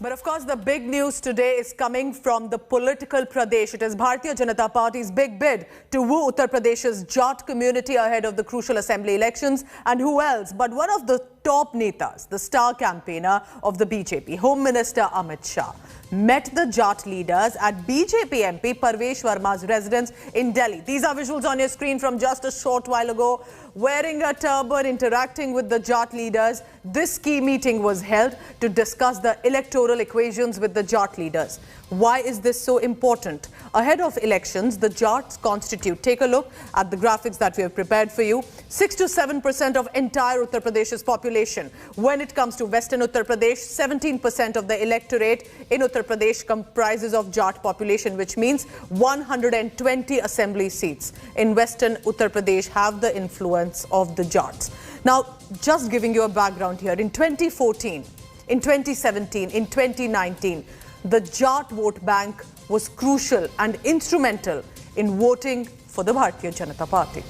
But of course, the big news today is coming from the political Pradesh. It is Bharatiya Janata Party's big bid to woo Uttar Pradesh's Jat community ahead of the crucial assembly elections. And who else but one of the top netas, the star campaigner of the BJP, Home Minister Amit Shah, met the Jat leaders at BJP MP Parvesh Verma's residence in Delhi. These are visuals on your screen from just a short while ago. Wearing a turban, interacting with the Jat leaders, this key meeting was held to discuss the electoral equations with the Jat leaders. Why is this so important? Ahead of elections, the Jats constitute, take a look at the graphics that we have prepared for you, 6 to 7% of entire Uttar Pradesh's population. When it comes to Western Uttar Pradesh, 17% of the electorate in Uttar Pradesh comprises of Jat population, which means 120 assembly seats in Western Uttar Pradesh have the influence of the Jats. Now, just giving you a background here, in 2014, in 2017, in 2019, the Jat vote bank was crucial and instrumental in voting for the Bharatiya Janata Party.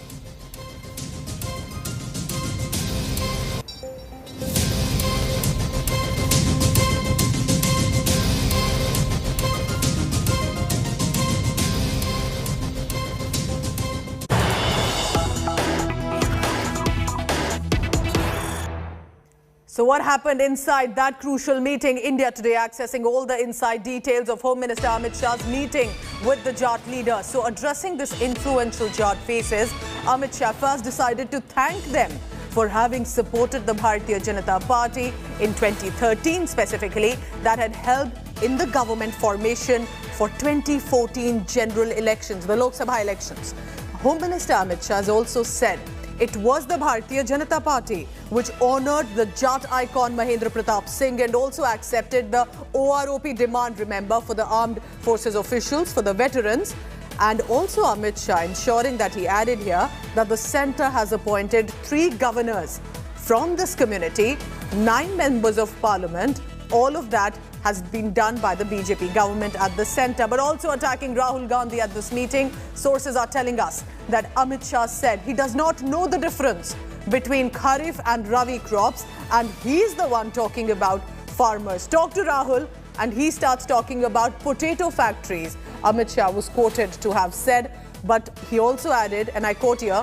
So what happened inside that crucial meeting? India Today accessing all the inside details of Home Minister Amit Shah's meeting with the Jat leaders. So addressing this influential Jat faces, Amit Shah first decided to thank them for having supported the Bharatiya Janata Party in 2013 specifically, that had helped in the government formation for 2014 general elections, the Lok Sabha elections. Home Minister Amit Shah has also said it was the Bharatiya Janata Party which honoured the Jat icon Mahendra Pratap Singh and also accepted the OROP demand, remember, for the armed forces officials, for the veterans. And also Amit Shah ensuring that he added here that the centre has appointed 3 governors from this community, 9 members of parliament. All of that has been done by the BJP government at the centre, but also attacking Rahul Gandhi at this meeting. Sources are telling us that Amit Shah said he does not know the difference between Kharif and Rabi crops, and he's the one talking about farmers. Talk to Rahul and he starts talking about potato factories. Amit Shah was quoted to have said, but he also added, and I quote here,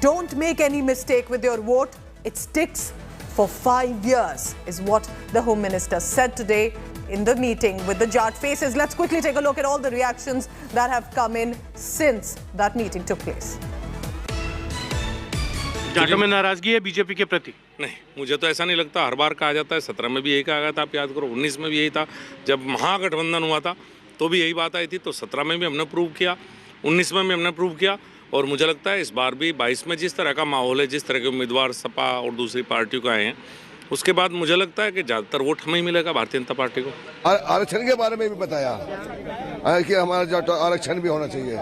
"Don't make any mistake with your vote. It sticks for 5 years," is what the Home Minister said today in the meeting with the Jat faces. Let's quickly take a look at all the reactions that have come in since that meeting took place. जाटों में नाराजगी है BJP के प्रति? नहीं, मुझे तो ऐसा नहीं लगता। हर बार कहा जाता है, 17 में भी यही कहा गया था, आप याद करो, 19 में भी यही था, जब महागठबंधन हुआ था तो भी यही बात आई थी, तो 17 में भी हमने प्रूव किया, 19 में भी हमने प्रूव किया, और मुझे लगता है इस बार भी 22 में जिस तरह का माहौल है, जिस तरह के उम्मीदवार सपा और दूसरी पार्टियों को आए हैं, उसके बाद मुझे लगता है कि ज़्यादातर वोट हमें ही मिलेगा भारतीय जनता पार्टी को। आरक्षण के बारे में भी बताया कि हमारा जो आरक्षण भी होना चाहिए,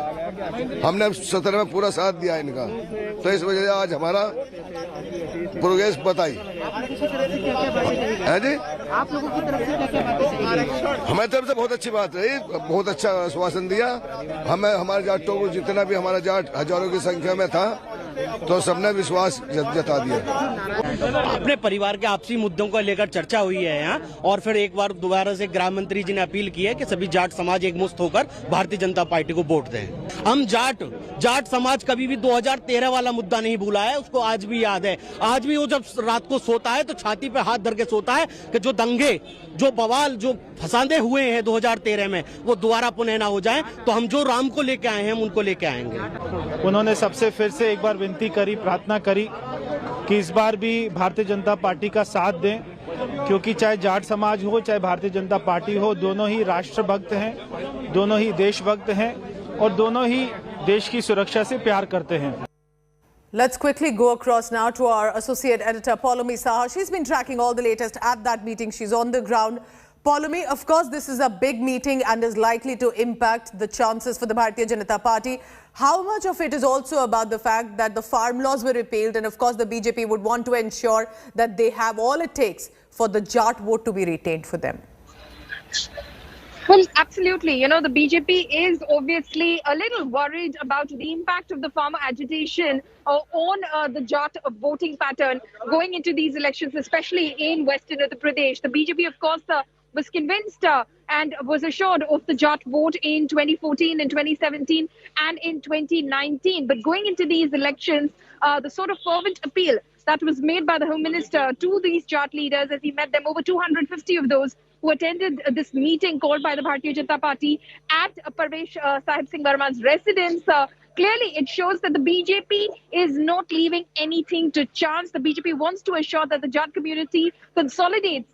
हमने 17 में पूरा साथ दिया इनका, तो इस वजह से आज हमारा प्रोग्रेस बताई है जी। आप लोगों की तरफ से क्या बातें कही? हमारी तरफ से बहुत अच्छी बात रही, बहुत अच्छा आश्वासन दिया हमें। हमारे जाटों को जितना भी हमारा जाट हजारों की संख्या में था, तो सबने विश्वास जता दिया। अपने परिवार के आपसी मुद्दों को लेकर चर्चा हुई है यहाँ, और फिर एक बार दोबारा से गृह मंत्री जी ने अपील की है कि सभी जाट समाज एकमुश्त होकर भारतीय जनता पार्टी को वोट दें। हम जाट समाज कभी भी 2013 वाला मुद्दा नहीं भूला है, उसको आज भी याद है। आज भी वो जब रात को सोता है तो छाती पे हाथ धर के सोता है कि जो दंगे, जो बवाल, जो फसादे हुए हैं 2013 में, वो दोबारा पुनः ना हो जाए। तो हम जो राम को लेके आए हैं, हम उनको लेके आएंगे। उन्होंने सबसे फिर से एक बार विनती करी, प्रार्थना करी कि इस बार भी भारतीय जनता पार्टी का साथ दें, क्योंकि चाहे जाट समाज हो चाहे भारतीय जनता पार्टी हो, दोनों ही राष्ट्रभक्त हैं, दोनों ही देशभक्त हैं और दोनों ही देश की सुरक्षा से प्यार करते हैं। Let's quickly go across now to our associate editor Paulami Saha. She's been tracking all the latest at that meeting. She's on the ground. Paulami, of course, this is a big meeting and is likely to impact the chances for the Bharatiya Janata Party. How much of it is also about the fact that the farm laws were repealed, and of course the BJP would want to ensure that they have all it takes for the Jat vote to be retained for them? Well, absolutely. You know, the BJP is obviously a little worried about the impact of the farmer agitation on the Jat voting pattern going into these elections, especially in Western Uttar Pradesh. The BJP, of course, was convinced and was assured of the Jat vote in 2014, in 2017, and in 2019. But going into these elections, the sort of fervent appeal that was made by the Home Minister to these Jat leaders as he met them, over 250 of those who attended this meeting called by the Bharatiya Janata Party at Parvesh Verma's residence. Clearly, it shows that the BJP is not leaving anything to chance. The BJP wants to assure that the Jat community consolidates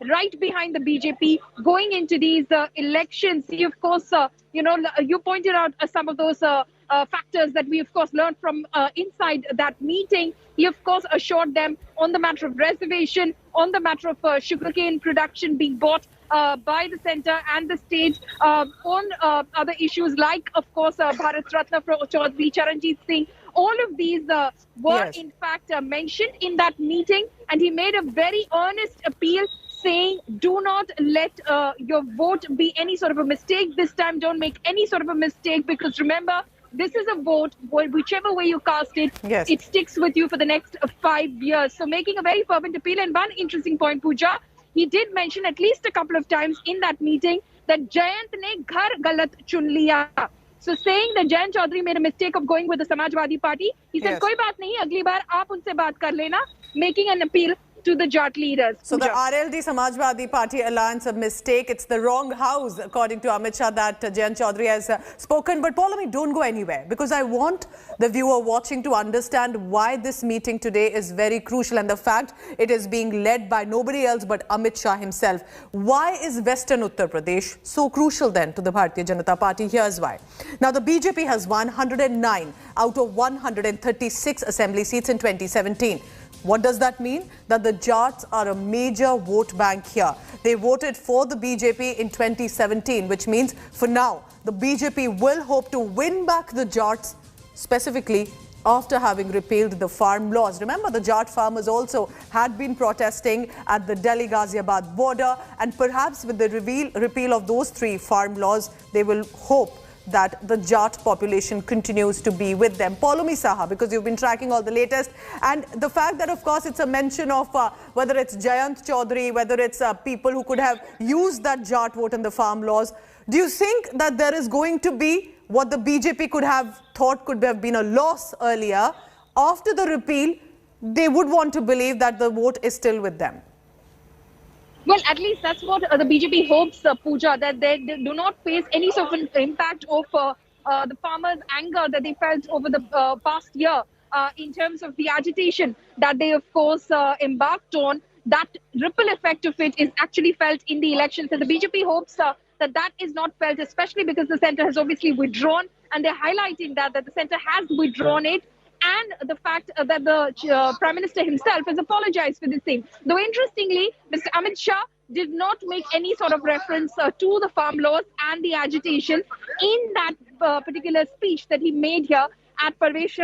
right behind the BJP going into these elections. He, of course, you pointed out some of those factors that we, of course, learned from inside that meeting. He, of course, assured them on the matter of reservation, on the matter of sugarcane production being bought by the centre and the state, on other issues like, of course, Bharat Ratna for Chaudhary Charanjit Singh. All of these were, in fact, mentioned in that meeting, and he made a very earnest appeal saying, do not let your vote be any sort of a mistake this time. Don't make any sort of a mistake, because remember, this is a vote, whichever way you cast it, it sticks with you for the next 5 years. So making a very fervent appeal. And one interesting point, Pooja, he did mention at least a couple of times in that meeting that Jayant ne ghar galat chun liya. So saying that Jayant Chaudhary made a mistake of going with the Samajwadi Party, he said, koi baat nahi, agli baar aap unse baat kar lena, making an appeal to the Jat leaders. So the RLD Samajwadi Party alliance, a mistake. It's the wrong house, according to Amit Shah, that Jayant Chaudhary has spoken. But Paulami, don't go anywhere, because I want the viewer watching to understand why this meeting today is very crucial, and the fact it is being led by nobody else but Amit Shah himself. Why is Western Uttar Pradesh so crucial then to the Bharatiya Janata Party? Here's why. Now, the BJP has won 109 out of 136 assembly seats in 2017. What does that mean? That the Jats are a major vote bank here. They voted for the BJP in 2017, which means for now, the BJP will hope to win back the Jats, specifically after having repealed the farm laws. Remember, the Jat farmers also had been protesting at the Delhi-Ghaziabad border, and perhaps with the repeal of those 3 farm laws, they will hope that the Jat population continues to be with them. Paulami Saha, because you've been tracking all the latest, and the fact that, of course, it's a mention of whether it's Jayant Chaudhary, whether it's people who could have used that Jat vote in the farm laws. Do you think that there is going to be what the BJP could have thought could have been a loss earlier? After the repeal, they would want to believe that the vote is still with them. Well, at least that's what the BJP hopes, Pooja, that they do not face any sort of an impact of the farmers' anger that they felt over the past year in terms of the agitation that they, of course, embarked on. That ripple effect of it is actually felt in the elections. And the BJP hopes that that is not felt, especially because the centre has obviously withdrawn. And they're highlighting that the centre has withdrawn it. And the fact that the Prime Minister himself has apologized for this thing. Though interestingly, Mr. Amit Shah did not make any sort of reference to the farm laws and the agitation in that particular speech that he made here at Parvesh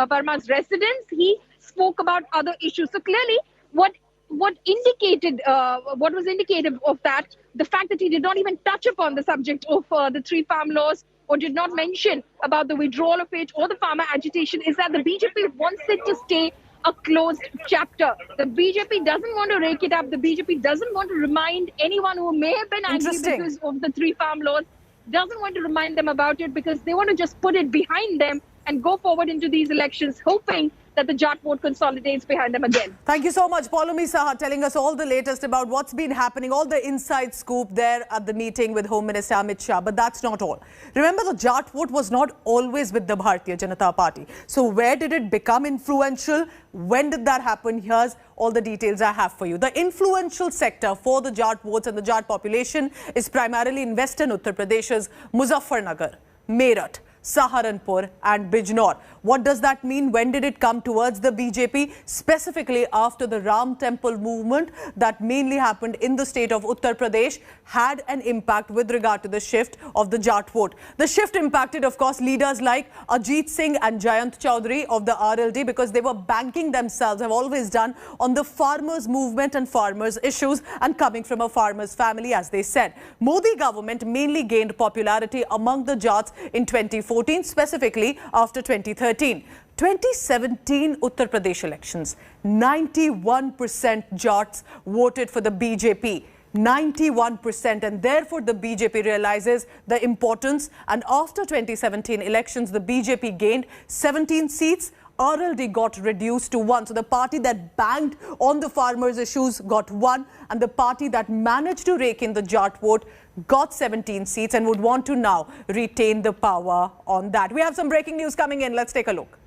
Verma's residence. He spoke about other issues. So clearly, what was indicative of that, the fact that he did not even touch upon the subject of the 3 farm laws, or did not mention about the withdrawal of it or the farmer agitation, is that the BJP wants it to stay a closed chapter. The BJP doesn't want to rake it up. The BJP doesn't want to remind anyone who may have been angry because of the 3 farm laws, doesn't want to remind them about it, because they want to just put it behind them and go forward into these elections, hoping that the Jat vote consolidates behind them again. Thank you so much, Paulami Saha, telling us all the latest about what's been happening, all the inside scoop there at the meeting with Home Minister Amit Shah. But that's not all. Remember, the Jat vote was not always with the Bharatiya Janata Party. So where did it become influential? When did that happen? Here's all the details I have for you. The influential sector for the Jat votes and the Jat population is primarily in Western Uttar Pradesh's Muzaffarnagar, Meerut, Saharanpur and Bijnor. What does that mean? When did it come towards the BJP? Specifically after the Ram Temple movement that mainly happened in the state of Uttar Pradesh had an impact with regard to the shift of the Jat vote. The shift impacted, of course, leaders like Ajit Singh and Jayant Chaudhary of the RLD, because they were banking themselves, have always done, on the farmers movement and farmers issues, and coming from a farmers family, as they said. Modi government mainly gained popularity among the Jats in 2014, specifically after 2013. 2017 Uttar Pradesh elections, 91% Jats voted for the BJP. 91%, and therefore the BJP realizes the importance. And after 2017 elections, the BJP gained 17 seats. RLD got reduced to 1. So the party that banged on the farmers' issues got 1, and the party that managed to rake in the Jat vote got 17 seats and would want to now retain the power on that. We have some breaking news coming in. Let's take a look.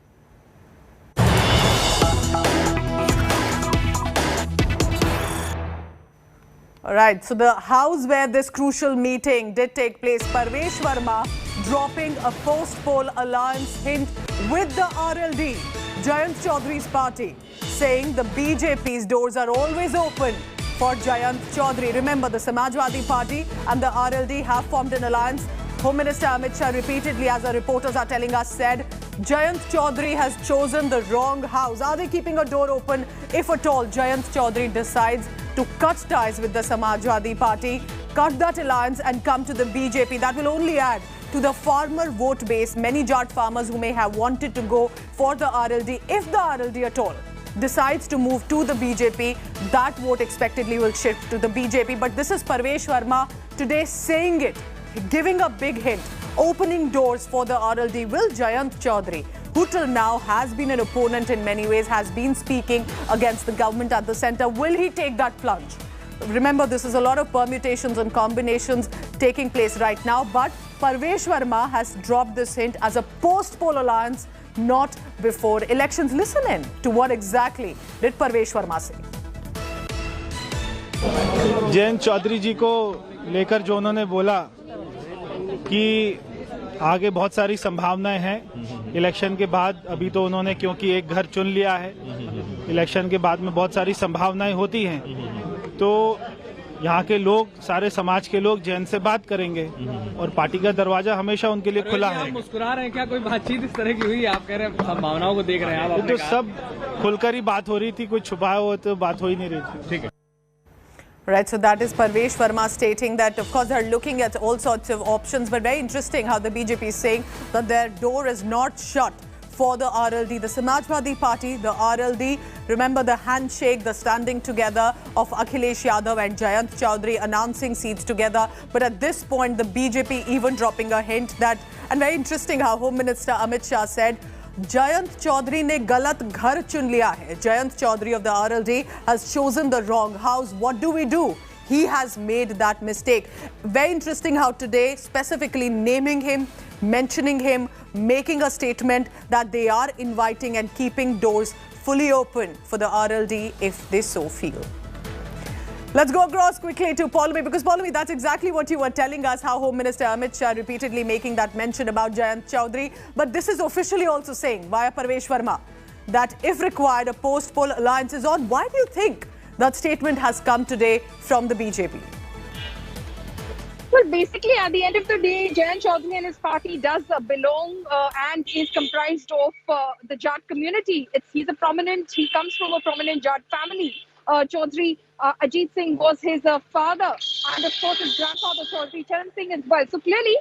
All right, so the house where this crucial meeting did take place, Parvesh Verma dropping a post-poll alliance hint with the RLD, Jayant Chaudhary's party, saying the BJP's doors are always open for Jayant Chaudhary. Remember, the Samajwadi Party and the RLD have formed an alliance. Home Minister Amit Shah repeatedly, as our reporters are telling us, said Jayant Chaudhary has chosen the wrong house. Are they keeping a door open if at all Jayant Chaudhary decides to cut ties with the Samajwadi Party, cut that alliance and come to the BJP? That will only add to the farmer vote base. Many Jat farmers who may have wanted to go for the RLD, if the RLD at all decides to move to the BJP, that vote expectedly will shift to the BJP. But this is Parvesh Verma today saying it, giving a big hint, opening doors for the RLD. Will Jayant Chaudhary, who till now has been an opponent in many ways, has been speaking against the government at the centre, will he take that plunge? Remember, this is a lot of permutations and combinations taking place right now, but Parvesh Verma has dropped this hint as a post-poll alliance, not before elections. Listen in to what exactly did Parvesh Verma say. Jayant Chaudhary जी को लेकर जो उन्होंने बोला कि आगे बहुत सारी संभावनाएं हैं इलेक्शन के बाद, अभी तो उन्होंने क्योंकि एक घर चुन लिया है, इलेक्शन के बाद में बहुत सारी संभावनाएं होती हैं, तो यहाँ के लोग, सारे समाज के लोग जैन से बात करेंगे और पार्टी का दरवाजा हमेशा उनके लिए खुला है। आप मुस्कुरा रहे हैं, क्या कोई बातचीत इस तरह की हुई? आप कह रहे हैं संभावनाओं को देख रहे हैं आप? तो सब खुलकर ही बात हो रही थी, कोई छुपाया हुआ तो बात हो ही नहीं रही थी। ठीक है। Right, so that is Parvesh Verma stating that, of course, they're looking at all sorts of options, but very interesting how the BJP is saying that their door is not shut for the RLD. The Samajwadi Party, the RLD, remember the handshake, the standing together of Akhilesh Yadav and Jayant Chaudhary announcing seats together. But at this point, the BJP even dropping a hint that, and very interesting how Home Minister Amit Shah said, Jayant Chaudhary ne galat ghar chun liya hai. Jayant Chaudhary of the RLD has chosen the wrong house. What do we do? He has made that mistake. Very interesting how today, specifically naming him, mentioning him, making a statement that they are inviting and keeping doors fully open for the RLD if they so feel. Let's go across quickly to Paulami, because Paulami, that's exactly what you were telling us, how Home Minister Amit Shah repeatedly making that mention about Jayant Chaudhary. But this is officially also saying via Parvesh Verma that if required, a post-poll alliance is on. Why do you think that statement has come today from the BJP? Well, basically, at the end of the day, Jayant Chaudhary and his party does belong and is comprised of the Jat community. He comes from a prominent Jat family. Chaudhary Ajit Singh was his father, and of course his grandfather Chaudhary Charan Singh as well. So clearly,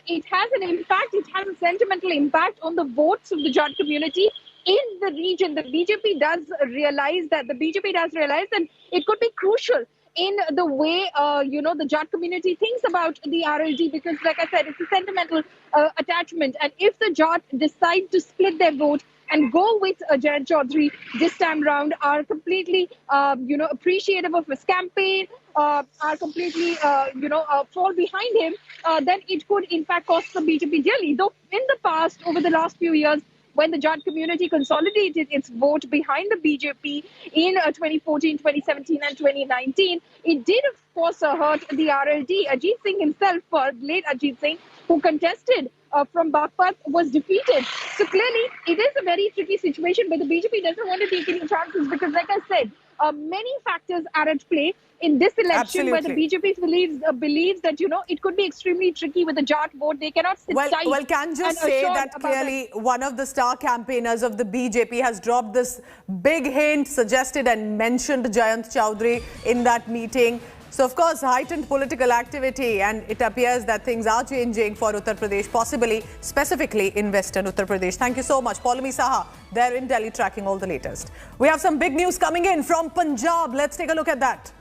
it has an impact. It has a sentimental impact on the votes of the Jat community in the region. The BJP does realize that. And it could be crucial in the way, the Jat community thinks about the RLD, because, like I said, it's a sentimental attachment. And if the Jat decide to split their vote and go with Jayant Chaudhary this time round, are completely, appreciative of his campaign, are completely, fall behind him, then it could in fact cost the BJP dearly. Though in the past, over the last few years, when the Jat community consolidated its vote behind the BJP in 2014, 2017 and 2019, it did of course hurt the RLD. Ajit Singh himself, late Ajit Singh, who contested from Baghpat, was defeated. So clearly, it is a very tricky situation, but the BJP doesn't want to take any chances because, like I said, many factors are at play in this election. Absolutely. Where the BJP believes that, it could be extremely tricky with the Jat vote. They cannot sit tight. Well, can just say that clearly one of the star campaigners of the BJP has dropped this big hint, suggested and mentioned Jayant Chaudhary in that meeting. So, of course, heightened political activity, and it appears that things are changing for Uttar Pradesh, possibly, specifically in Western Uttar Pradesh. Thank you so much. Paulami Saha, there in Delhi, tracking all the latest. We have some big news coming in from Punjab. Let's take a look at that.